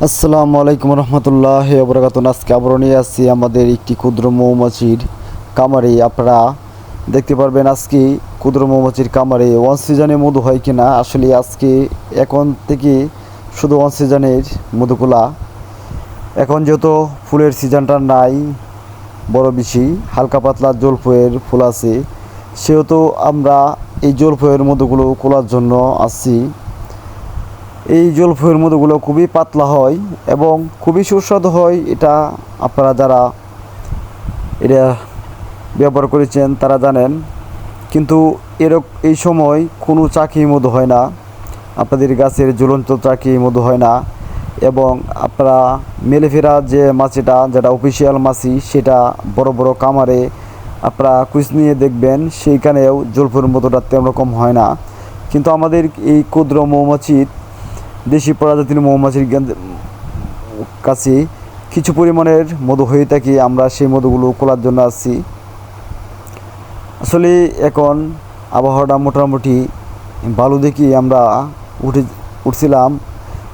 আসসালামু আলাইকুম রহমতুল্লাহ বরকাতুন। আজকে আবারও নিয়ে আসছি আমাদের একটি ক্ষুদ্র মৌমাছির কামারে। আপনারা দেখতে পারবেন আজকে ক্ষুদ্র মৌমাছির কামারে ওয়ান সিজনে মধু হয় কিনা। আসলে আজকে এখন থেকে শুধু ওয়ান সিজনের মধুগুলা, এখন যেহেতু ফুলের সিজনটা নাই, বড় বেশি হালকা পাতলা জলফয়ের ফুল আছে, সেহেতু আমরা এই জলফয়ের মধুগুলো খোলার জন্য আসছি। এই জলফইয়ের মধুগুলো খুবই পাতলা হয় এবং খুবই সুস্বাদু হয়। এটা আপনারা যারা এটা ব্যবহার করেছেন তারা জানেন। কিন্তু এই সময় কোনো চাকি মধু হয় না, আপনাদের গাছের ঝুলন্ত চাকি মধু হয় না। এবং আপনারা মেলেফেরা যে মাছিটা, যেটা অফিসিয়াল মাছি, সেটা বড় বড় কামারে আপনারা কুচ নিয়ে দেখবেন, সেইখানেও জলফইয়ের মধুটা তেমন রকম হয় না। কিন্তু আমাদের এই ক্ষুদ্র মৌমাছির, দেশি প্রজাতির মৌমাছির কাছে কিছু পরিমাণের মধু হয়ে থাকে। আমরা সেই মধুগুলো খোলার জন্য আসছি। আসলে এখন আবহাওয়াটা মোটামুটি ভালো দেখি আমরা উঠছিলাম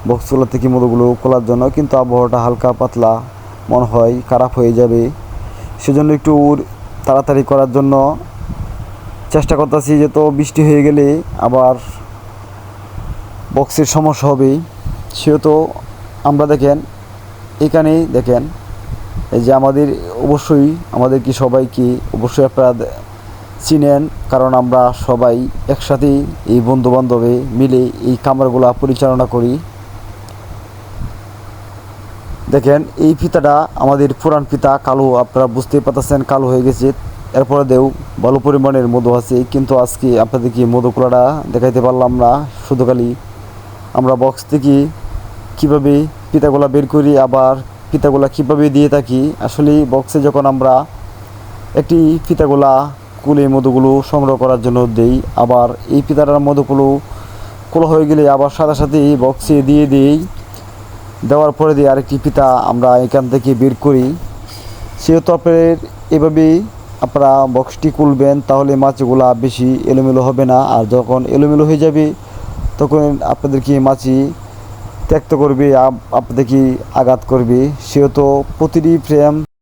বক্সগুলো থেকে মধুগুলো খোলার জন্য, কিন্তু আবহাওয়াটা হালকা পাতলা মনে হয় খারাপ হয়ে যাবে। সেজন্য একটু তাড়াতাড়ি করার জন্য চেষ্টা করতেছি, যে তো বৃষ্টি হয়ে গেলে আবার বক্সের সমস্যা হবে। সেহেতু আমরা দেখেন, এখানেই দেখেন, এই যে আমাদেরকে সবাইকে অবশ্যই আপনারা চিনেন, কারণ আমরা সবাই একসাথেই এই বন্ধুবান্ধবে মিলে এই খামারগুলো পরিচালনা করি। দেখেন এই ফিতাটা আমাদের পুরান ফিতা, কালো, আপনারা বুঝতেই পারতেছেন কালো হয়ে গেছে। এরপরে ভালো পরিমাণের মধু আছে, কিন্তু আজকে আপনাদেরকে মধু খোলাটা দেখাইতে পারলাম না। শুধু খালি আমরা বক্স থেকে কীভাবে ফিতাগুলা বের করি, আবার ফিতাগুলা কীভাবে দিয়ে থাকি। আসলে বক্সে যখন আমরা একটি ফিতাগুলা কুলে মধুগুলো সংগ্রহ করার জন্য দেই, আবার এই ফিতাটার মধুগুলো খোলা হয়ে গেলে আবার সাথে সাথে বক্সে দিয়ে দিই, দেওয়ার পরে দিয়ে আরেকটি ফিতা আমরা এখান থেকে বের করি। সেহেতু আপনাদের এভাবেই আপনারা বক্সটি খুলবেন, তাহলে মাছিগুলা বেশি এলোমেলো হবে না। আর যখন এলোমেলো হয়ে যাবে তখন আপনাদেরকে মাছি ত্যক্ত করবে, আপনাদেরকে আঘাত করবে। সেহেতু প্রতিটি ফ্রেম